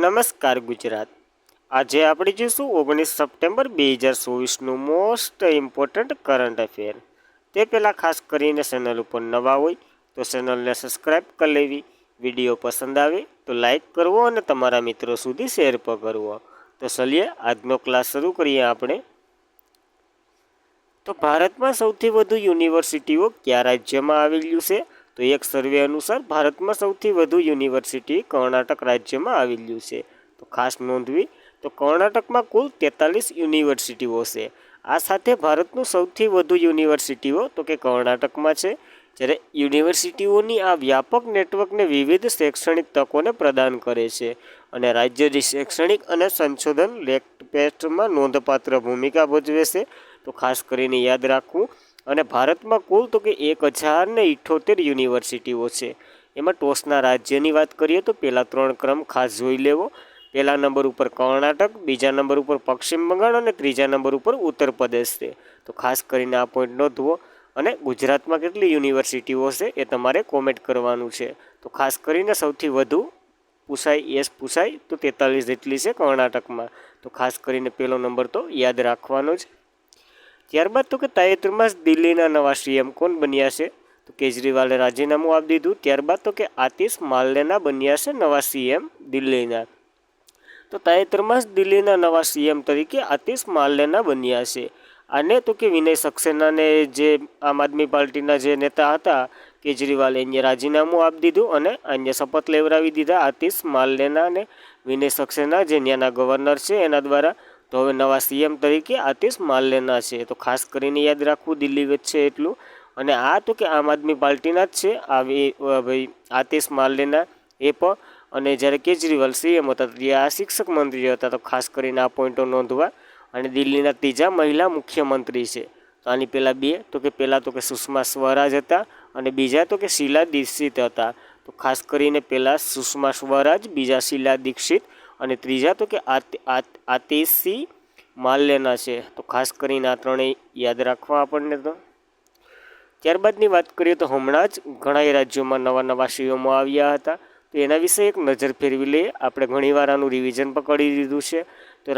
નમસ્કાર ગુજરાત। આજે આપણે જોઈશું 19 સપ્ટેમ્બર 2024નું મોસ્ટ ઇમ્પોર્ટન્ટ કરંટ અફેર। તે પહેલાં ખાસ કરીને ચેનલ ઉપર નવા હોય તો ચેનલને સબસ્ક્રાઈબ કરી લેવી, વિડીયો પસંદ આવે તો લાઈક કરવો અને તમારા મિત્રો સુધી શેર પણ કરવો। તો ચલીએ આજનો ક્લાસ શરૂ કરીએ આપણે। તો ભારતમાં સૌથી વધુ યુનિવર્સિટીઓ કયા રાજ્યમાં આવેલું છે? તો એક સર્વે અનુસાર ભારતમાં સૌથી વધુ યુનિવર્સિટી કર્ણાટક રાજ્યમાં આવેલું છે। તો ખાસ નોંધવી તો કર્ણાટકમાં કુલ 43 યુનિવર્સિટીઓ છે। આ સાથે ભારતનું સૌથી વધુ યુનિવર્સિટીઓ તો કે કર્ણાટકમાં છે। જ્યારે યુનિવર્સિટીઓની આ વ્યાપક નેટવર્કને વિવિધ શૈક્ષણિક તકોને પ્રદાન કરે છે અને રાજ્યની શૈક્ષણિક અને સંશોધન લેકપેસ્ટમાં નોંધપાત્ર ભૂમિકા ભજવે છે। તો ખાસ કરીને યાદ રાખવું। અને ભારતમાં કુલ તો કે 1078 યુનિવર્સિટીઓ છે। એમાં ટોચના રાજ્યની વાત કરીએ તો પહેલા 3 ક્રમ ખાસ જોઈ લેવો। પહેલા નંબર ઉપર કર્ણાટક, બીજા નંબર ઉપર પશ્ચિમ બંગાળ અને ત્રીજા નંબર ઉપર ઉત્તર પ્રદેશ છે। તો ખાસ કરીને આ પોઈન્ટ નોંધવો। અને ગુજરાતમાં કેટલી યુનિવર્સિટીઓ છે એ તમારે કોમેન્ટ કરવાનું છે। તો ખાસ કરીને સૌથી વધુ પૂછાય તો 43 જેટલી છે કર્ણાટકમાં। તો ખાસ કરીને પહેલો નંબર તો યાદ રાખવાનો જ। ત્યારબાદ તો કે તાજેતરમાં જ દિલ્હીના નવા સીએમ કોણ બન્યા છે? તો કેજરીવાલે રાજીનામું આપી દીધું। ત્યારબાદ તો કે આતિશ માલ્યાના બન્યા છે નવા સીએમ દિલ્હીના। તો તાજેતરમાં જ દિલ્હીના નવા સીએમ તરીકે આતિશ માલ્યાના બન્યા છે। આને તો કે વિનય સક્સેનાને જે આમ આદમી પાર્ટીના જે નેતા હતા કેજરીવાલે એને રાજીનામું આપી દીધું અને અન્ય શપથ લેવડાવી દીધા આતિશ માલ્યાના અને વિનય સક્સેના જે ત્યાંના ગવર્નર છે એના દ્વારા। તો હવે નવા સીએમ તરીકે આતિશ માલ્યાના છે। તો ખાસ કરીને યાદ રાખવું દિલ્હી વચ્ચે એટલું। અને આ તો કે આમ આદમી પાર્ટીના જ છે ભાઈ આતિશ માલ્યાના એ પણ। અને જ્યારે કેજરીવાલ સીએમ હતા ત્યારે આ શિક્ષક મંત્રી હતા। તો ખાસ કરીને આ પોઈન્ટો નોંધવા। અને દિલ્હીના ત્રીજા મહિલા મુખ્યમંત્રી છે। તો આની પહેલાં બે તો કે પહેલાં તો કે સુષ્મા સ્વરાજ હતા અને બીજા તો કે શીલા દીક્ષિત હતા। તો ખાસ કરીને પહેલાં સુષ્મા સ્વરાજ, બીજા શીલા દીક્ષિત અને ત્રીજા તો કે આતિશી માલ્યાના છે। તો ખાસ કરીને આ ત્રણેય યાદ રાખવા આપણને। તો ત્યારબાદની વાત કરીએ તો હમણાં જ ઘણા રાજ્યોમાં નવા સીએમઓ આવ્યા હતા। તો એના વિશે એક નજર ફેરવી લઈએ। આપણે ઘણીવાર આનું રિવિઝન પણ કરી દીધું છે। તો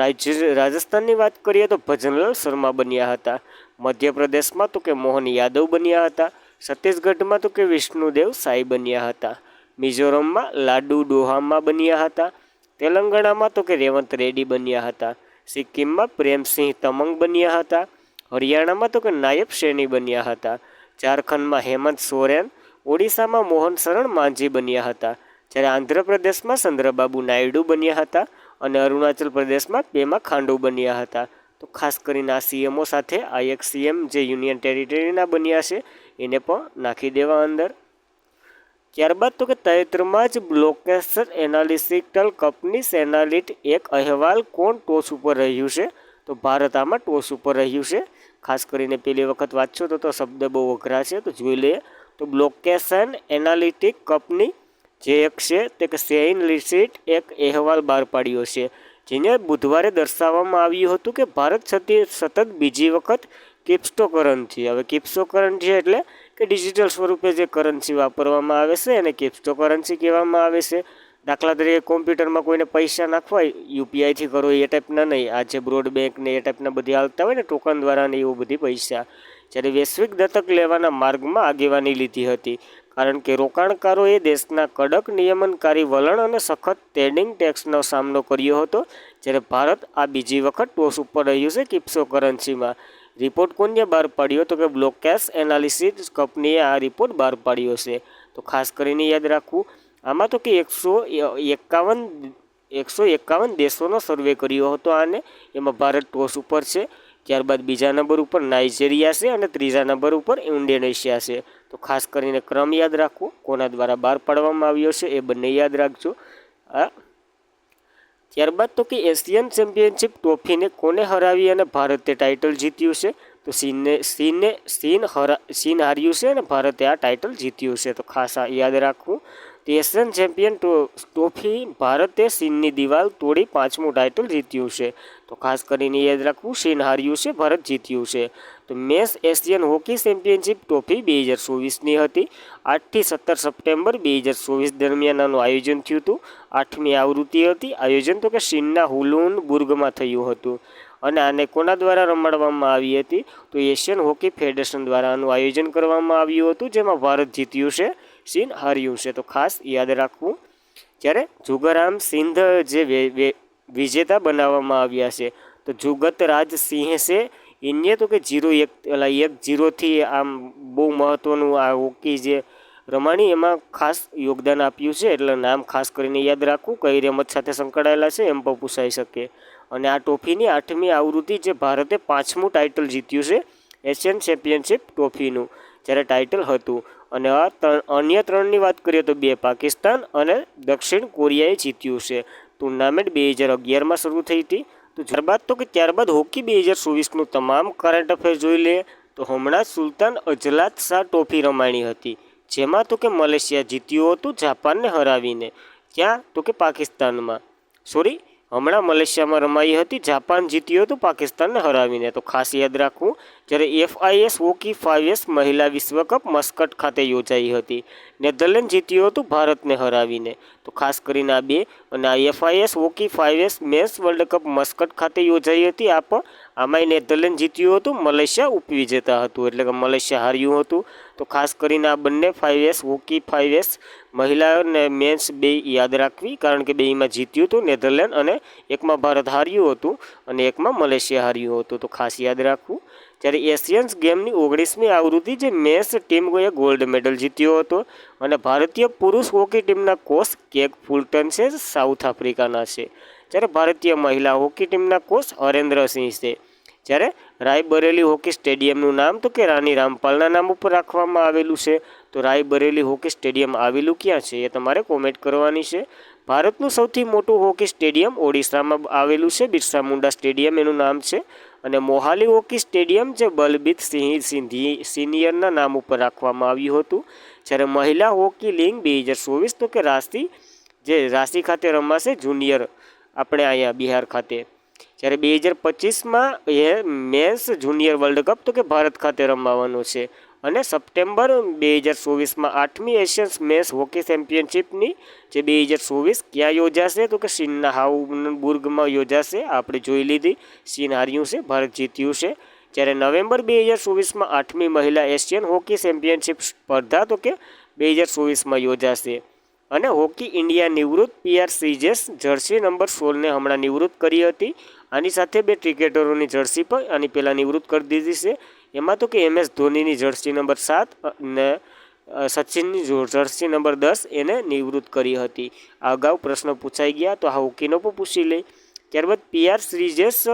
રાજસ્થાનની વાત કરીએ તો ભજનલાલ શર્મા બન્યા હતા। મધ્યપ્રદેશમાં તો કે મોહન યાદવ બન્યા હતા। છત્તીસગઢમાં તો કે વિષ્ણુદેવ સાઈ બન્યા હતા। મિઝોરમમાં લાડુ ડોહામા બન્યા હતા। તેલંગાણામાં તો કે રેવંત રેડ્ડી બન્યા હતા। સિક્કિમમાં પ્રેમસિંહ તમંગ બન્યા હતા। હરિયાણામાં તો કે નાયબ સૈની બન્યા હતા। ઝારખંડમાં હેમંત સોરેન, ઓડિશામાં મોહન શરણ માંઝી બન્યા હતા। જ્યારે આંધ્રપ્રદેશમાં ચંદ્રબાબુ નાયડુ બન્યા હતા અને અરુણાચલ પ્રદેશમાં પેમા ખાંડુ બન્યા હતા। તો ખાસ કરીને આ સીએમઓ સાથે આ એક સીએમ જે યુનિયન ટેરિટરીના બન્યા છે એને પણ નાખી દેવા અંદર। ત્યારબાદ તો કે તાજેતરમાં જ બ્લોકેશન એનાલિટિકલ કંપની સેનાલિટ એક અહેવાલ કોણ ટોચ ઉપર રહ્યું છે? તો ભારત આમાં ટોચ ઉપર રહ્યું છે। ખાસ કરીને પહેલી વખત વાંચશો તો શબ્દ બહુ અઘરા છે તો જોઈ લઈએ। તો બ્લોકેશન એનાલિટિક કંપની જે એક છે તે કે સેઇનલિસિટ એક અહેવાલ બહાર પાડ્યો છે જેને બુધવારે દર્શાવવામાં આવ્યું હતું કે ભારત સતત બીજી વખત ક્રિપ્ટોકરન્સી, હવે ક્રિપ્ટોકરન્સી એટલે કે ડિજિટલ સ્વરૂપે જે કરન્સી વાપરવામાં આવે છે એને ક્રિપ્ટોકરન્સી કહેવામાં આવે છે। દાખલા તરીકે કોમ્પ્યુટરમાં કોઈને પૈસા નાખવા યુપીઆઈથી કરો એ ટાઈપના નહીં, આ જે બ્રોડ બેંક ને એ ટાઈપના બધી હાલતા હોય ને ટોકન દ્વારા ને એવું બધી પૈસા। જ્યારે વૈશ્વિક દત્તક લેવાના માર્ગમાં આગેવાની લીધી હતી કારણ કે રોકાણકારોએ દેશના કડક નિયમનકારી વલણ અને સખત ટ્રેડિંગ ટેક્સનો સામનો કર્યો હતો। જ્યારે ભારત આ બીજી વખત ટોચ ઉપર રહ્યું છે ક્રિપ્ટોકરન્સીમાં। રિપોર્ટ કોને બહાર પાડ્યો? તો કે બ્લોકેશ એનાલિસિસ કંપનીએ આ રિપોર્ટ બહાર પાડ્યો છે। તો ખાસ કરીને યાદ રાખવું। આમાં તો કે 151 દેશોનો સર્વે કર્યો હતો આને, એમાં ભારત ટોચ ઉપર છે। ત્યારબાદ બીજા નંબર ઉપર નાઇજેરિયા છે અને ત્રીજા નંબર ઉપર ઇન્ડોનેશિયા છે। તો ખાસ કરીને ક્રમ યાદ રાખવો, કોના દ્વારા બહાર પાડવામાં આવ્યો છે એ બંને યાદ રાખજો। ત્યારબાદ તો કે એશિયન ચેમ્પિયનશિપ ટ્રોફીને કોને હરાવી અને ભારતે ટાઇટલ જીત્યું છે? તો ચીન હાર્યું છે અને ભારતે આ ટાઇટલ જીત્યું છે। તો ખાસ આ યાદ રાખવું। તો એશિયન ચેમ્પિયન ટ્રોફી ભારતે ચીનની દિવાલ તોડી 5મું ટાઇટલ જીત્યું છે. તો ખાસ કરીને યાદ રાખવું, ચીન હાર્યું છે, ભારત જીત્યું છે. તો મેસ એશિયન હોકી ચેમ્પિયનશિપ ટ્રોફી 2024ની હતી. 8થી 17 સપ્ટેમ્બર 2024 દરમિયાન આનું આયોજન થયું હતું. 8મી આવૃત્તિ હતી. આયોજન તો કે ચીનના હુલુન બુર્ગમાં થયું હતું. અને આને કોના દ્વારા રમાડવામાં આવી હતી? તો એશિયન હોકી ફેડરેશન દ્વારા આનું આયોજન કરવામાં આવ્યું હતું, જેમાં ભારત જીત્યું છે, ચીન હાર્યું છે. તો ખાસ યાદ રાખવું. જ્યારે જુગરામ સિંધ જે વિજેતા બનાવવામાં આવ્યા છે, તો જુગત રાજ સિંહ છે એને તો કે 1-0થી આમ બહુ મહત્ત્વનું આ હોકી જે રમાણી એમાં ખાસ યોગદાન આપ્યું છે. એટલે નામ ખાસ કરીને યાદ રાખવું, કઈ રમત સાથે સંકળાયેલા છે એમ પણ પૂછાઈ શકે. અને આ ટ્રોફીની 8મી આવૃત્તિ જે ભારતે 5મું ટાઇટલ જીત્યું છે એશિયન ચેમ્પિયનશિપ ટ્રોફીનું, જ્યારે ટાઇટલ હતું. અને અન્ય 3ની વાત કરીએ તો 2 પાકિસ્તાન અને દક્ષિણ કોરિયાએ જીત્યું છે. ટુર્નામેન્ટ 2011માં શરૂ થઈ હતી. તો ત્યારબાદ હોકી 2024નું તમામ કરંટ અફેર જોઈ લે. તો હમણાં સુલતાન અજલાત શાહ ટ્રોફી રમાણી હતી, જેમાં તો કે મલેશિયા જીત્યું હતું જાપાનને હરાવીને. ક્યાં? તો કે પાકિસ્તાનમાં. હમણાં મલેશિયામાં રમાઈ હતી, જાપાન જીત્યું હતું પાકિસ્તાનને હરાવીને. તો ખાસ યાદ રાખવું. જ્યારે FIS હોકી 5S મહિલા વિશ્વકપ મસ્કટ ખાતે યોજાઈ હતી. નેધરલેન્ડ જીત્યું હતું ભારતને હરાવીને. તો ખાસ કરીને આ 2. અને આ FIS hockey 5S men's world cup Muscat ખાતે યોજાઈ હતી. આમાંય નેધરલેન્ડ જીત્યું હતું, મલેશિયા ઉપવિજેતા હતું, એટલે કે મલેશિયા હાર્યું હતું. તો ખાસ કરીને આ બંને 5S હોકી 5S મહિલા અને મેન્સ 2 યાદ રાખવી, કારણ કે 2માં જીત્યું હતું નેધરલેન્ડ, અને એકમાં ભારત હાર્યું હતું અને એકમાં મલેશિયા હાર્યું હતું. તો ખાસ યાદ રાખવું. જ્યારે એશિયન્સ ગેમની 19મી આવૃત્તિ જે મેન્સ ટીમોએ ગોલ્ડ મેડલ જીત્યો હતો. અને ભારતીય પુરુષ હોકી ટીમના કોચ કેગ ફુલટન છે, સાઉથ આફ્રિકાના છે. જ્યારે ભારતીય મહિલા હોકી ટીમના કોચ હરેન્દ્રસિંહ છે. જ્યારે રાયબરેલી હોકી સ્ટેડિયમનું નામ તો કે રાની રામપાલના નામ ઉપર રાખવામાં આવેલું છે. તો રાયબરેલી હોકી સ્ટેડિયમ આવેલું ક્યાં છે એ તમારે કોમેન્ટ કરવાની છે. ભારતનું સૌથી મોટું હોકી સ્ટેડિયમ ઓડિશામાં આવેલું છે, બિરસા મુંડા સ્ટેડિયમ એનું નામ છે. અને મોહાલી હોકી સ્ટેડિયમ જે બલબીર સિંહ સિનિયરના નામ ઉપર રાખવામાં આવ્યું હતું. જ્યારે મહિલા હોકી લીગ 2024 તો કે રાંચી ખાતે રમાશે, જુનિયર આપણે અહીંયા બિહાર ખાતે. જ્યારે 2025માં મેન્સ જુનિયર વર્લ્ડ કપ તો કે ભારત ખાતે રમાવાનો છે. અને સપ્ટેમ્બર 2024માં 8મી એશિયન મેન્સ હોકી ચેમ્પિયનશિપની જે 2024 ક્યાં યોજાશે? તો કે ચીનના હાઉબુર્ગમાં યોજાશે. આપણે જોઈ લીધી, ચીન હાર્યું છે, ભારત જીત્યું છે. જ્યારે નવેમ્બર 2024માં 8મી મહિલા એશિયન હોકી ચેમ્પિયનશિપ સ્પર્ધા તો કે 2024માં યોજાશે. અને હોકી ઇન્ડિયા નિવૃત્ત PR શ્રીજેશ જર્સી નંબર 16ને હમણાં નિવૃત્ત કરી હતી. આની સાથે 2 ક્રિકેટરોની જર્સી પણ આની પહેલાં નિવૃત્ત કરી દીધી છે. એમાં તો કે MS ધોનીની જર્સી નંબર 7 અને સચિનની જર્સી નંબર 10 એને નિવૃત્ત કરી હતી. આ અગાઉ પ્રશ્ન પૂછાઈ ગયા, તો આ હોકીનો પણ પૂછી લઈ. ત્યારબાદ PR શ્રીજેશ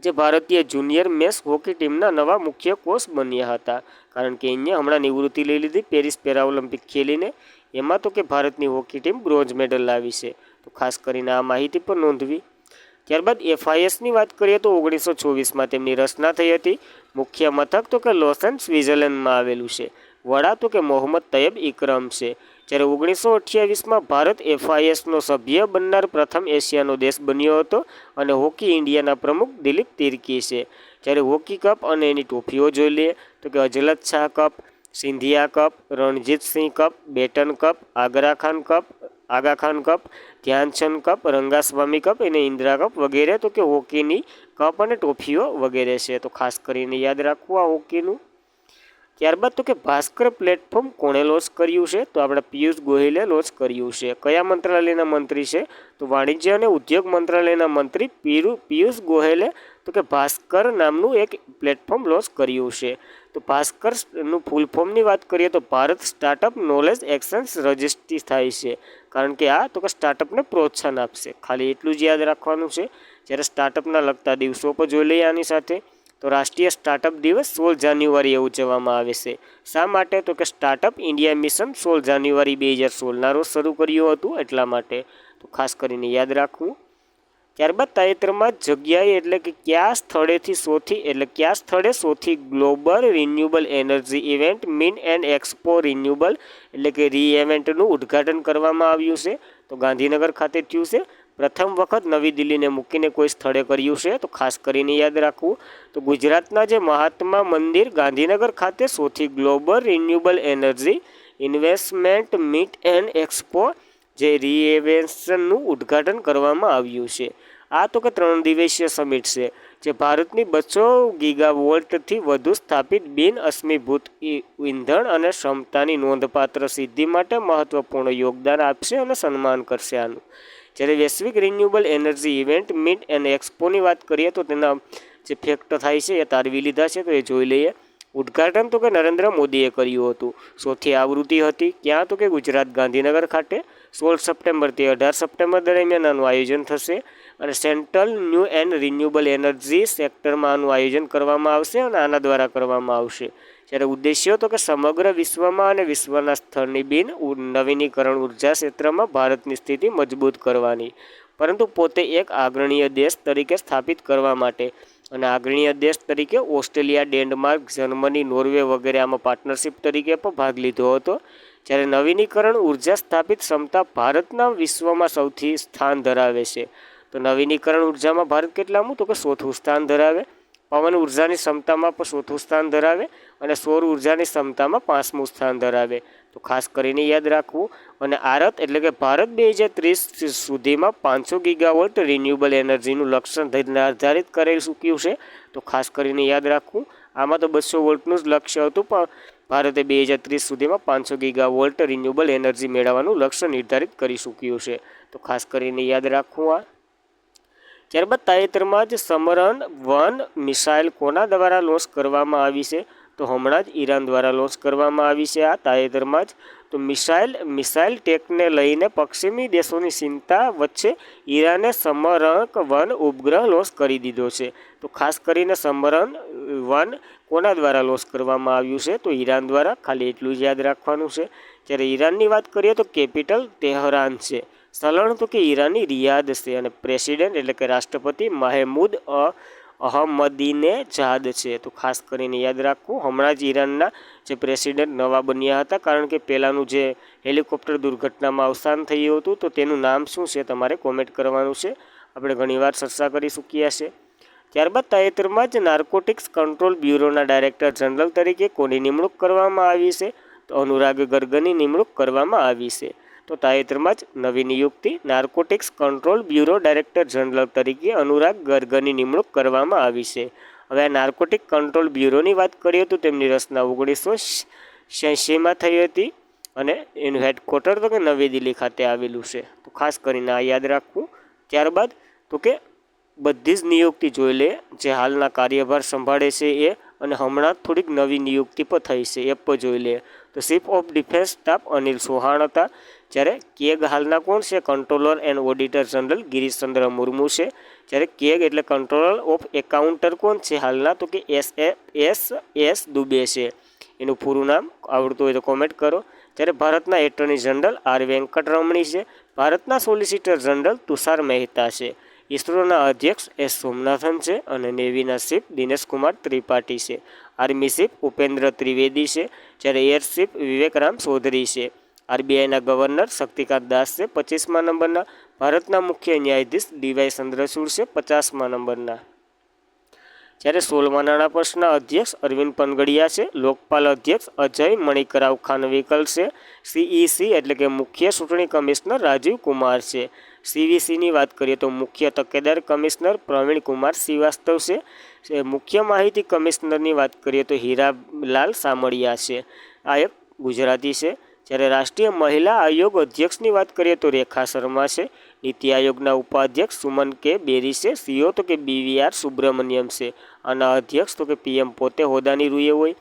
જે ભારતીય જુનિયર મેન્સ હોકી ટીમના નવા મુખ્ય કોચ બન્યા હતા, કારણ કે એને હમણાં નિવૃત્તિ લઈ લીધી પેરિસ પેરાઓલિમ્પિક ખેલીને. એમાં તો કે ભારતની હોકી ટીમ બ્રોન્ઝ મેડલ લાવી છે. તો ખાસ કરીને આ માહિતી પણ નોંધવી. ત્યારબાદ FISની વાત કરીએ તો 1924માં તેમની રચના થઈ હતી. મુખ્ય મથક તો કે લોસન સ્વિટ્ઝરલેન્ડમાં આવેલું છે. વડા તો કે મોહમ્મદ તૈયબ ઇકરામ છે. જ્યારે 1928માં ભારત FISનો સભ્ય બનનાર પ્રથમ એશિયાનો દેશ બન્યો હતો. અને હોકી ઇન્ડિયાના પ્રમુખ દિલીપ તિર્કી છે. જ્યારે હોકી કપ અને એની ટ્રોફીઓ જોઈ લઈએ તો કે Azlan Shah cup, Scindia cup, Ranjitsinh cup, Beighton cup, Aga Khan cup, Dhyanchand cup, Rangaswamy cup અને ઇન્દિરા કપ વગેરે તો કે હોકીની કપ અને ટ્રોફીઓ વગેરે છે. તો ખાસ કરીને યાદ રાખવું આ હોકીનું. ત્યારબાદ તો કે ભાસ્કર પ્લેટફોર્મ કોણે લોન્ચ કર્યું છે? તો આપણે પિયુષ ગોયલે લોન્ચ કર્યું છે. કયા મંત્રાલયના મંત્રી છે? તો વાણિજ્ય અને ઉદ્યોગ મંત્રાલયના મંત્રી પિયુષ ગોયલે તો કે ભાસ્કર નામનું એક પ્લેટફોર્મ લોન્ચ કર્યું છે. તો ભાસ્કરનું ફૂલ ફોર્મની વાત કરીએ તો Bharat startup knowledge exchange registry થાય છે, કારણ કે આ તો કે સ્ટાર્ટઅપને પ્રોત્સાહન આપશે. ખાલી એટલું જ યાદ રાખવાનું છે. જ્યારે સ્ટાર્ટઅપના લગતા દિવસો પર જોઈ લઈએ આની સાથે, તો રાષ્ટ્રીય સ્ટાર્ટઅપ દિવસ 16 જાન્યુઆરીએ ઉજવવામાં આવે છે. શા માટે? તો કે સ્ટાર્ટઅપ ઇન્ડિયા મિશન 16 જાન્યુઆરી 2016ના રોજ શરૂ કર્યું હતું, એટલા માટે. તો ખાસ કરીને યાદ રાખવું. ત્યારબાદ તાજેતરમાં જગ્યાએ એટલે કે કયા સ્થળે સૌથી global renewable energy event mean and expo renewable એટલે કે ઇવેન્ટનું ઉદ્ઘાટન કરવામાં આવ્યું છે? તો ગાંધીનગર ખાતે થયું છે. પ્રથમ વખત નવી દિલ્હીને મૂકીને કોઈ સ્થળે કર્યું છે? તો ખાસ કરીને યાદ રાખવું. તો ગુજરાતના જે મહાત્મા મંદિર ગાંધીનગર ખાતે સૌથી global renewable energy investment meet and expo જે રીઇવેન્શનનું ઉદ્ઘાટન કરવામાં આવ્યું છે. આ તો કે 3 દિવસીય સમિટ છે જે ભારતની 200 ગીગાવોલ્ટથી વધુ સ્થાપિત બિન અશ્મિભૂત ઇંધણ અને ક્ષમતાની નોંધપાત્ર સિદ્ધિ માટે મહત્વપૂર્ણ યોગદાન આપશે અને સન્માન કરશે આનું. જ્યારે વૈશ્વિક renewable energy event meet and એક્સપોની વાત કરીએ તો તેના જે ફેક્ટ થાય છે એ તારવી લીધા છે, તો એ જોઈ લઈએ. ઉદ્ઘાટન તો કે નરેન્દ્ર મોદીએ કર્યું હતું. ચોથી આવૃત્તિ હતી ક્યાં? તો કે ગુજરાત ગાંધીનગર ખાતે 16 સપ્ટેમ્બરથી 18 સપ્ટેમ્બર દરમિયાન આનું આયોજન થશે અને central new and renewable energy સેક્ટરમાં આનું આયોજન કરવામાં આવશે અને આના દ્વારા કરવામાં આવશે. જ્યારે ઉદ્દેશ્યો તો કે સમગ્ર વિશ્વમાં અને વિશ્વના સ્તરની બિન નવીનીકરણ ઉર્જા ક્ષેત્રમાં ભારતની સ્થિતિ મજબૂત કરવાની, પરંતુ પોતે એક આગ્રણીય દેશ તરીકે સ્થાપિત કરવા માટે. અને આગ્રણીય દેશ તરીકે ઓસ્ટ્રેલિયા, ડેનમાર્ક, જર્મની, નોર્વે વગેરે આમાં પાર્ટનરશિપ તરીકે પણ ભાગ લીધો હતો. જ્યારે નવીનીકરણ ઉર્જા સ્થાપિત ક્ષમતા ભારતના વિશ્વમાં સૌથી સ્થાન ધરાવે છે. તો નવીનીકરણ ઉર્જામાં ભારત કેટલામું? તો કે 4થું સ્થાન ધરાવે. પવન ઉર્જાની ક્ષમતામાં પણ 4થું સ્થાન ધરાવે અને સૌર ઉર્જાની ક્ષમતામાં 5મું સ્થાન ધરાવે. તો ખાસ કરીને યાદ રાખવું. અને ભારત 2030 સુધીમાં 500 ગીગાવોલ્ટ રિન્યુએબલ એનર્જીનું લક્ષ્ય નિર્ધારિત કરેલ ચૂક્યું છે. તો ખાસ કરીને યાદ રાખવું. આમાં તો 200 વોલ્ટનું જ લક્ષ્ય હતું, પણ ભારતે 2030 સુધીમાં 500 ગીગાવોલ્ટ રિન્યુએબલ એનર્જી મેળવવાનું લક્ષ્ય નિર્ધારિત કરી ચૂક્યું છે. તો ખાસ કરીને યાદ રાખવું આ. ત્યારબાદ તાજેતરમાં જ સમરણ-1 મિસાઇલ કોના દ્વારા લોન્ચ કરવામાં આવી છે? તો હમણાં જ ઈરાન દ્વારા લોન્ચ કરવામાં આવી છે આ તાજેતરમાં જ. તો મિસાઇલ ટેકને લઈને પશ્ચિમી દેશોની ચિંતા વચ્ચે ઈરાને સમરણ-1 ઉપગ્રહ લોન્ચ કરી દીધો છે. તો ખાસ કરીને સમરણ-1 કોના દ્વારા લોન્ચ કરવામાં આવ્યું છે? તો ઈરાન દ્વારા. ખાલી એટલું જ યાદ રાખવાનું છે. જ્યારે ઈરાનની વાત કરીએ તો કેપિટલ તેહરાન છે. સ્થળ તો કે ઈરાની રિયાદ છે અને પ્રેસિડેન્ટ એટલે કે રાષ્ટ્રપતિ મહેમૂદ અહમદીનેજાદ છે. તો ખાસ કરીને યાદ રાખવું. હમણાં જ ઈરાનના જે પ્રેસિડેન્ટ નવા બન્યા હતા, કારણ કે પહેલાંનું જે હેલિકોપ્ટર દુર્ઘટનામાં અવસાન થયું હતું, તો તેનું નામ શું છે તમારે કોમેન્ટ કરવાનું છે. આપણે ઘણીવાર ચર્ચા કરી ચૂક્યા છે. ત્યારબાદ તાજેતરમાં જ નાર્કોટિક્સ કંટ્રોલ બ્યુરોના ડાયરેક્ટર જનરલ તરીકે કોની નિમણૂક કરવામાં આવી છે? તો અનુરાગ ગર્ગની નિમણૂક કરવામાં આવી છે. તો તાજેતરમાં જ નવી નિયુક્તિ narcotics control bureau director general તરીકે અનુરાગ ગર્ગની નિમણૂક કરવામાં આવી છે. હવે આ નાર્કોટિક કંટ્રોલ બ્યુરોની વાત કરીએ તો તેમની રચના 1986માં થઈ હતી અને એનું હેડક્વાર્ટર તો કે નવી દિલ્હી ખાતે આવેલું છે. તો ખાસ કરીને આ યાદ રાખવું. ત્યારબાદ તો કે બધી જ નિયુક્તિ જોઈ લે જે હાલના કાર્યભાર સંભાળે છે એ, અને હમણાં થોડીક નવી નિયુક્તિ પણ થઈ છે એ પણ જોઈ લે. તો chief of defence staff Anil Chauhan હતા. જ્યારે કેગ હાલના કોણ છે? Controller and auditor general Girishchandra Murmu છે. જ્યારે કેગ એટલે કંટ્રોલર ઓફ એકાઉન્ટર કોણ છે હાલના? તો કે એસ દુબે છે. એનું પૂરું નામ આવડતું હોય તો કોમેન્ટ કરો. જ્યારે ભારતના એટર્ની જનરલ આર વેંકટરમણી છે. ભારતના સોલિસિટર જનરલ તુષાર મહેતા છે. ઇસરોના અધ્યક્ષ એસ સોમનાથન છે અને નેવીના ચીફ દિનેશકુમાર ત્રિપાઠી છે. આર્મી ચીફ ઉપેન્દ્ર ત્રિવેદી છે. જ્યારે એર ચીફ વિવેકરામ ચૌધરી છે. આરબીઆઈના ગવર્નર શક્તિકાંત દાસ છે 25મા નંબરના. ભારતના મુખ્ય ન્યાયાધીશ ડીવાય ચંદ્રચૂડ છે 50મા નંબરના. જ્યારે 16મા નાણાં પંચના અધ્યક્ષ અરવિંદ પનગડિયા છે. લોકપાલ અધ્યક્ષ અજય મણિકરાવ ખાનવિલકર છે. સીઈસી એટલે કે મુખ્ય ચૂંટણી કમિશનર રાજીવ કુમાર છે. સીવીસીની વાત કરીએ તો મુખ્ય તકેદાર કમિશનર પ્રવીણ કુમાર શ્રીવાસ્તવ છે. મુખ્ય માહિતી કમિશનરની વાત કરીએ તો હીરાલાલ સામળિયા છે. આ એક ગુજરાતી છે. જ્યારે રાષ્ટ્રીય મહિલા આયોગ અધ્યક્ષની વાત કરીએ તો રેખા શર્મા છે. નીતિ આયોગના ઉપાધ્યક્ષ સુમન કે બેરી છે. સીઓ તો કે બીવીઆર સુબ્રમણ્યમ છે. આના અધ્યક્ષ તો કે પીએમ પોતે હોદ્દાની રૂએ હોય.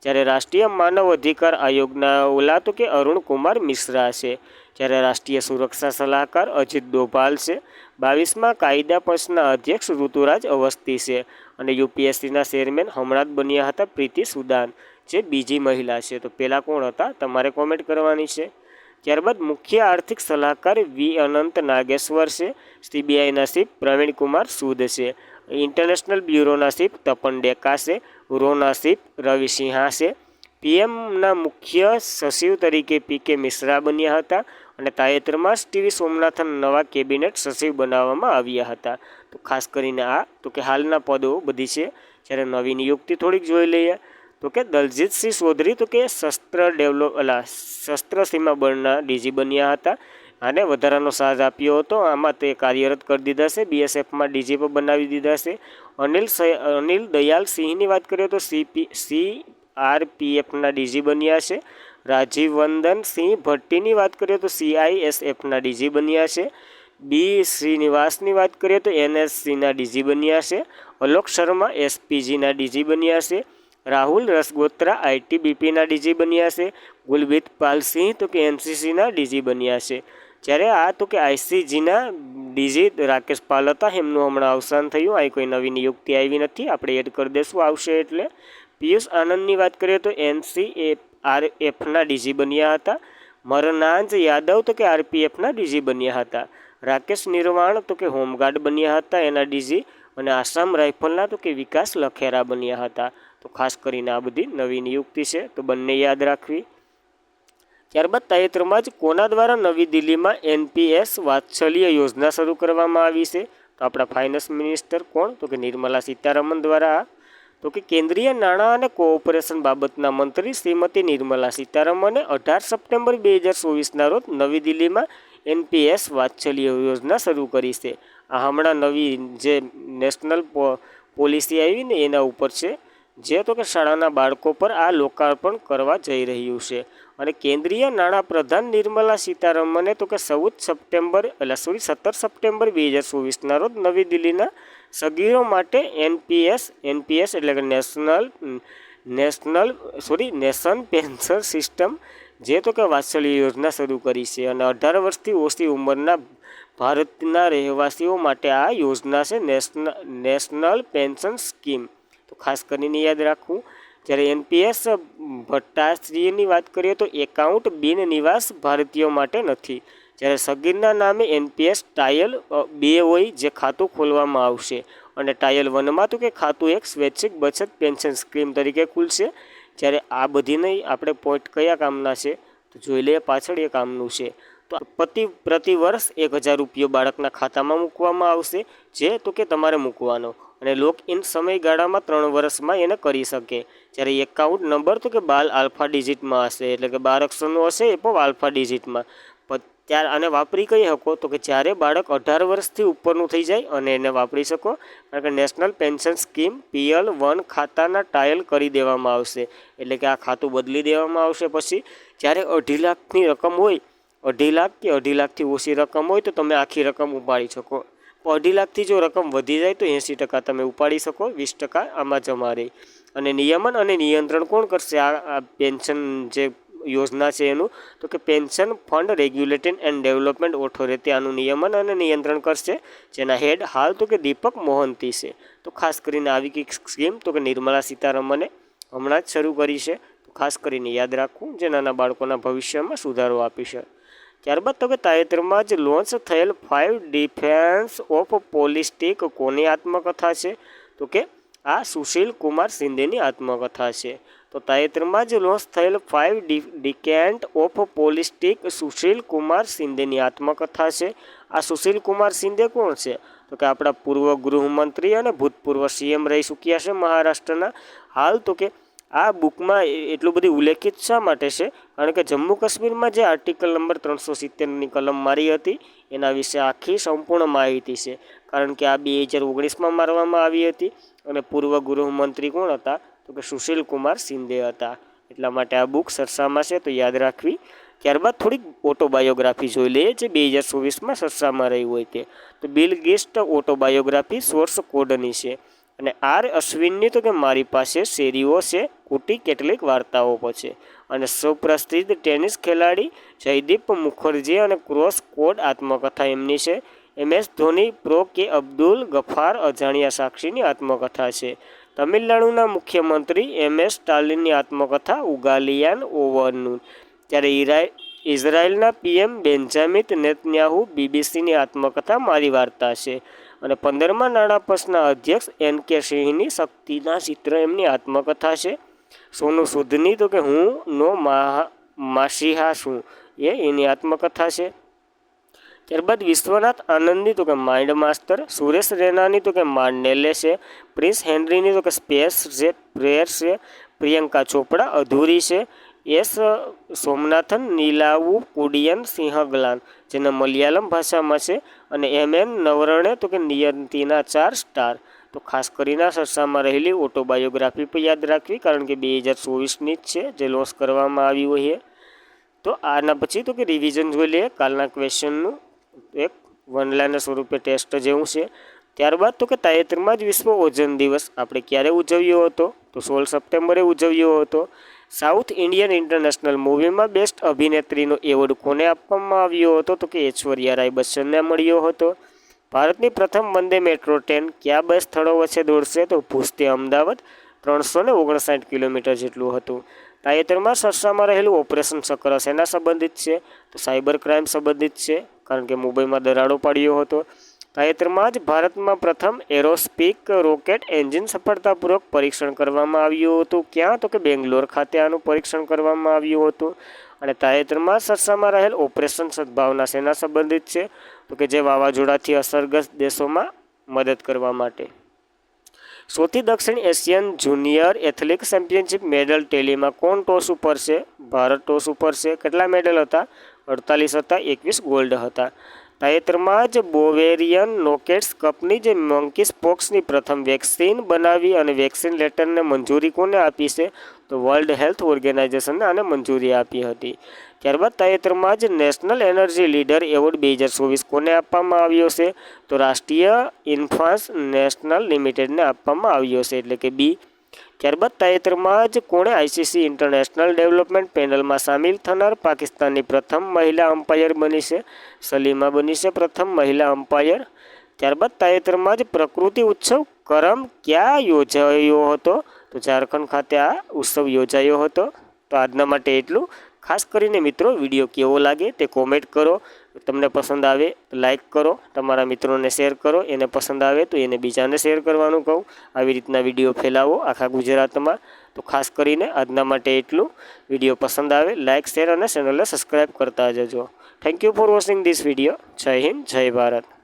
જ્યારે રાષ્ટ્રીય માનવ અધિકાર આયોગના ઓલા તો કે અરુણ કુમાર મિશ્રા છે. જ્યારે રાષ્ટ્રીય સુરક્ષા સલાહકાર અજીત ડોભાલ છે. 22મા કાયદા પંચના અધ્યક્ષ ઋતુરાજ અવસ્થી છે. અને યુપીએસસીના ચેરમેન હમણાં જ બન્યા હતા પ્રીતિ સુદાન, જે બીજી મહિલા છે. તો પહેલાં કોણ હતા તમારે કોમેન્ટ કરવાની છે. ત્યારબાદ મુખ્ય આર્થિક સલાહકાર વી અનંત નાગેશ્વર છે. સીબીઆઈના ચીફ પ્રવીણ કુમાર સૂદ છે. ઇન્ટરનેશનલ બ્યુરોના ચીફ તપન ડેકા છે. રોના ચીફ રવિ સિંહા છે. પીએમના મુખ્ય સચિવ તરીકે પીકે મિશ્રા બન્યા હતા અને તાજેતરમાં ટીવી સોમનાથન નવા કેબિનેટ સચિવ બનાવવામાં આવ્યા હતા. તો ખાસ કરીને આ તો કે હાલના પદો બધી છે. જ્યારે નવી નિયુક્તિ થોડીક જોઈ લઈએ તો કે દલજીતસિંહ ચૌધરી તો કે શસ્ત્ર સીમા બળના ડીજી બન્યા હતા. આને વધારાનો ચાર્જ આપ્યો હતો. આમાં તે કાર્યરત કરી દીધા છે. બીએસએફમાં ડીજી પર બનાવી દીધા છે. અનિલ દયાલ સિંહની વાત કરીએ તો CRPFના ડીજી બન્યા છે. રાજીવવંદન સિંહ ભટ્ટીની વાત કરીએ તો CISFના ડીજી બન્યા છે. બી શ્રીનિવાસની વાત કરીએ તો NSCના ડીજી બન્યા છે. અલોક શર્મા SPGના ડીજી બન્યા છે. રાહુલ રસગોત્રા ITBPના ડીજી બન્યા છે. ગુલબીત પાલસિંહ તો કે NCCના ડીજી બન્યા છે. જ્યારે આ તો કે ICGના ડીજી રાકેશ પાલ હતા, એમનું હમણાં અવસાન થયું. અહીં કોઈ નવી નિયુક્તિ આવી નથી, આપણે એડ કરી દઈશું આવશે એટલે. પિયુષ આનંદની વાત કરીએ તો NCRFના ડીજી બન્યા હતા. મરનાંજ યાદવ તો કે RPFના ડીજી બન્યા હતા. રાકેશ નિર્વાણ તો કે હોમગાર્ડ બન્યા હતા એના ડીજી. અને આસામ રાઇફલના તો કે વિકાસ લખેરા બન્યા હતા. તો ખાસ કરીને આ બધી નવી નિયુક્તિ છે, તો બંને યાદ રાખવી. ત્યારબાદ તાજેતરમાં જ કોના દ્વારા નવી દિલ્હીમાં NPS વાત્સલ્ય યોજના શરૂ કરવામાં આવી છે? તો આપણા ફાઇનાન્સ મિનિસ્ટર કોણ? તો કે નિર્મલા સીતારમણ દ્વારા. તો કે કેન્દ્રીય નાણાં અને કોઓપરેશન બાબતના મંત્રી શ્રીમતી નિર્મલા સીતારમણે 18 સપ્ટેમ્બર 2024ના રોજ નવી દિલ્હીમાં NPS વાત્સલ્ય યોજના શરૂ કરી છે. આ હમણાં નવી જે નેશનલ પોલિસી આવી ને એના ઉપર છે, જે તો કે શાળાના બાળકો પર આ લોકાર્પણ કરવા જઈ રહ્યું છે. અને કેન્દ્રીય નાણાં પ્રધાન નિર્મલા સીતારમણે તો કે 17 સપ્ટેમ્બર 2024ના રોજ નવી દિલ્હીના સગીરો માટે NPS એટલે કે નેશન પેન્શન સિસ્ટમ, જે તો કે વાત્સલ્ય યોજના શરૂ કરી છે. અને 18 વર્ષથી ઓછી ઉંમરના ભારતના રહેવાસીઓ માટે આ યોજના છે નેશનલ પેન્શન સ્કીમ. તો ખાસ કરીને યાદ રાખવું. જ્યારે NPS ભટ્ટાશ્રીની વાત કરીએ તો એકાઉન્ટ બિન નિવાસ ભારતીયો માટે નથી. જ્યારે સગીરના નામે NPS ટાયલ 2 હોય જે ખાતું ખોલવામાં આવશે, અને ટાયલ 1માં તો કે ખાતું એક સ્વૈચ્છિક બચત પેન્શન સ્કીમ તરીકે ખુલશે. જ્યારે આ બધી નહીં, આપણે પોઈન્ટ કયા કામના છે તો જોઈ લઈએ, પાછળ એ કામનું છે. તો પ્રતિ વર્ષ 1000 રૂપિયા બાળકના ખાતામાં મૂકવામાં આવશે, જે તો કે તમારે મૂકવાનો. અને લોક ઇન સમયગાળામાં 3 વર્ષમાં એને કરી શકે. જ્યારે એકાઉન્ટ નંબર તો કે 12 આલ્ફા ડિજિટમાં હશે, એટલે કે 12 અક્ષરનો હશે એ પણ આલ્ફા ડિજિટમાં. ત્યારે આને વાપરી કઈ શકો તો કે જ્યારે બાળક 18 વર્ષથી ઉપરનું થઈ જાય અને એને વાપરી શકો. કારણ કે નેશનલ પેન્શન સ્કીમ PL1 ખાતાના ટાયલ કરી દેવામાં આવશે, એટલે કે આ ખાતું બદલી દેવામાં આવશે. પછી જ્યારે 2.5 લાખની રકમ હોય, 2.5 લાખ કે 2.5 લાખથી ઓછી રકમ હોય તો તમે આખી રકમ ઉપાડી શકો. 2.5 લાખથી જો રકમ વધી જાય તો 80% તમે ઉપાડી શકો, 20% આમાં જમા રહે. અને નિયમન અને નિયંત્રણ કોણ કરશે આ પેન્શન જે યોજના છે એનું? તો કે pension fund regulatory and development authority આનું નિયમન અને નિયંત્રણ કરશે, જેના હેડ હાલ તો કે દીપક મોહંતી છે. તો ખાસ કરીને આવી કંઈક સ્કીમ તો કે નિર્મલા સીતારમણે હમણાં જ શરૂ કરી છે. તો ખાસ કરીને યાદ રાખવું, જે નાના બાળકોના ભવિષ્યમાં સુધારો આપી છે. ત્યારબાદ તો કે તાજેતરમાં જ લોન્ચ થયેલ 5 ડિફેન્સ ઓફ પોલિસ્ટિક કોની આત્મકથા છે? તો કે આ સુશીલ કુમાર શિંદેની આત્મકથા છે. તો તાજેતરમાં જ લોન્ચ થયેલ 5 ડિકેન્ટ ઓફ પોલિસ્ટિક સુશીલ કુમાર શિંદેની આત્મકથા છે. આ સુશીલ કુમાર શિંદે કોણ છે? તો કે આપણા પૂર્વ ગૃહમંત્રી અને ભૂતપૂર્વ CM રહી ચૂક્યા છે મહારાષ્ટ્રના. હાલ તો કે આ બુકમાં એટલું બધું ઉલ્લેખિત શા માટે છે? કારણ કે જમ્મુ કાશ્મીરમાં જે આર્ટિકલ નંબર 370ની કલમ મારી હતી એના વિશે આખી સંપૂર્ણ માહિતી છે. કારણ કે આ 2019માં મારવામાં આવી હતી. અને પૂર્વ ગૃહમંત્રી કોણ હતા? તો કે સુશીલ કુમાર શિંદે હતા. એટલા માટે આ બુક ચર્ચામાં છે, તો યાદ રાખવી. ત્યારબાદ થોડીક ઓટોબાયોગ્રાફી જોઈ લઈએ, જે 2024માં ચર્ચામાં રહી હોય તે. તો બિલ ગેટ્સ ઓટોબાયોગ્રાફી સોર્સ કોડની છે. અને અશ્વિનની તો કે મારી પાસે શેરીઓ છે કુટી કેટલીક વાર્તાઓ પછી. અને સુપ્રસિદ્ધ ટેનિસ ખેલાડી જયદીપ મુખર્જી અને ક્રોસ કોડ આત્મકથા એમની છે. MS ધોની, પ્રો કે અબ્દુલ ગફાર અજાણ્યા સાક્ષીની આત્મકથા છે. તમિલનાડુના મુખ્યમંત્રી MS સ્ટાલિનની આત્મકથા ઉગાલિયાન ઓવરનું. ત્યારે ઇઝરાયલના પીએમ બેન્જામિન નેતન્યાહુ બીબીસીની આત્મકથા મારી વાર્તા છે. અને 15મા નાણાં પંચના અધ્યક્ષ એન.કે. સિંહની શક્તિના ચિત્ર એમની આત્મકથા છે. સોનુ સૂદની તો કે હું નો માસીહા છું એની આત્મકથા છે. ત્યારબાદ વિશ્વનાથ આનંદની તો કે માઇન્ડ માસ્ટર, સુરેશ રૈનાની તો કે માંડેલે છે, પ્રિન્સ હેનરીની તો કે સ્પેસ છે, પ્રેયર છે, પ્રિયંકા ચોપડા અધૂરી છે, એસ સોમનાથન નીલાવુ કુડિયન સિંહગલાન જેને મલયાલમ ભાષામાં છે, અને એમ.એન. નવરણે તો કે નિયંતિના 4 સ્ટાર. તો ખાસ કરીને સરસામાં રહેલી ઓટોબાયોગ્રાફી પર યાદ રાખવી, કારણ કે 2024ની જ છે જે લોન્ચ કરવામાં આવી હોય. તો આના પછી તો કે રિવિઝન જોઈ લઈએ કાલના ક્વેશ્ચનનું, એક વનલાઈનર સ્વરૂપે ટેસ્ટ જેવું છે. ત્યારબાદ તો કે તાજેતરમાં જ વિશ્વ ઓઝોન દિવસ આપણે ક્યારે ઉજવ્યો હતો? તો 16 સપ્ટેમ્બરે ઉજવ્યો હતો. સાઉથ ઇન્ડિયન ઇન્ટરનેશનલ મૂવીમાં બેસ્ટ અભિનેત્રીનો એવોર્ડ કોને આપવામાં આવ્યો હતો? તો કે ઐશ્વર્યા રાય બચ્ચનને મળ્યો હતો. ભારતની પ્રથમ વંદે મેટ્રો ટ્રેન કયા 2 સ્થળો વચ્ચે દોડશે? તો ભુજથી અમદાવાદ, 359 કિલોમીટર જેટલું હતું. તાજેતરમાં સરસામાં રહેલું ઓપરેશન ચક્ર શેના સંબંધિત છે? તો સાયબર ક્રાઇમ સંબંધિત છે, કારણ કે મુંબઈમાં દરાડો પાડ્યો હતો. તાજેતરમાં જ ભારતમાં પ્રથમ એરોસ્પેસ રોકેટ એન્જિન સફળતાપૂર્વક પરીક્ષણ કરવામાં આવ્યું હતું. ક્યાં? તો કે બેંગ્લોર ખાતે આનું પરીક્ષણ કરવામાં આવ્યું હતું. અને તાજેતરમાં સરસામાં રહેલ ઓપરેશન સદભાવના શેના સંબંધિત છે? તો કે જે વાવાઝોડાથી અસરગ્રસ્ત દેશોમાં મદદ કરવા માટે. સૌથી દક્ષિણ Asian junior athletics championship medal ટેલીમાં કોણ ટોસ ઉપર છે? ભારત ટોસ ઉપર છે. કેટલા મેડલ હતા? 48 હતા, 21 ગોલ્ડ હતા. તાજેતરમાં જ બોવેરિયન નોકેટ્સ કપની જે મંકીસ પોક્સની પ્રથમ વેક્સિન બનાવી અને વેક્સિન લેટરને મંજૂરી કોને આપી છે? તો વર્લ્ડ હેલ્થ ઓર્ગેનાઇઝેશનને આને મંજૂરી આપી હતી. ત્યારબાદ તાજેતરમાં જ નેશનલ એનર્જી લીડર એવોર્ડ 2024 કોને આપવામાં આવ્યો છે? તો રાષ્ટ્રીય ઇન્ફાન્સ નેશનલ લિમિટેડને આપવામાં આવ્યો છે, એટલે કે બી. ત્યારબાદ તાજેતરમાં જ કોણે આઈસીસી ઇન્ટરનેશનલ ડેવલપમેન્ટ પેનલમાં સામેલ થનાર પાકિસ્તાનની પ્રથમ મહિલા અમ્પાયર બની છે? સલીમા બની છે પ્રથમ મહિલા અમ્પાયર. ત્યારબાદ તાજેતરમાં જ પ્રકૃતિ ઉત્સવ કરમ ક્યાં યોજાયો હતો? તો ઝારખંડ ખાતે આ ઉત્સવ યોજાયો હતો. તો આજના માટે એટલું. ખાસ કરીને મિત્રો વિડીયો કેવો લાગે તે કોમેન્ટ કરો. તમને પસંદ આવે તો લાઈક કરો, તમારા મિત્રોને શેર કરો, એને પસંદ આવે તો એને બીજાને શેર કરવાનું કહું. આવી રીતના વિડીયો ફેલાવો આખા ગુજરાતમાં. તો ખાસ કરીને આજના માટે એટલું. વિડીયો પસંદ આવે લાઈક, શેર અને ચેનલને સબસ્ક્રાઈબ કરતા જજો. Thank you for watching this video. જય હિન્દ, જય ભારત.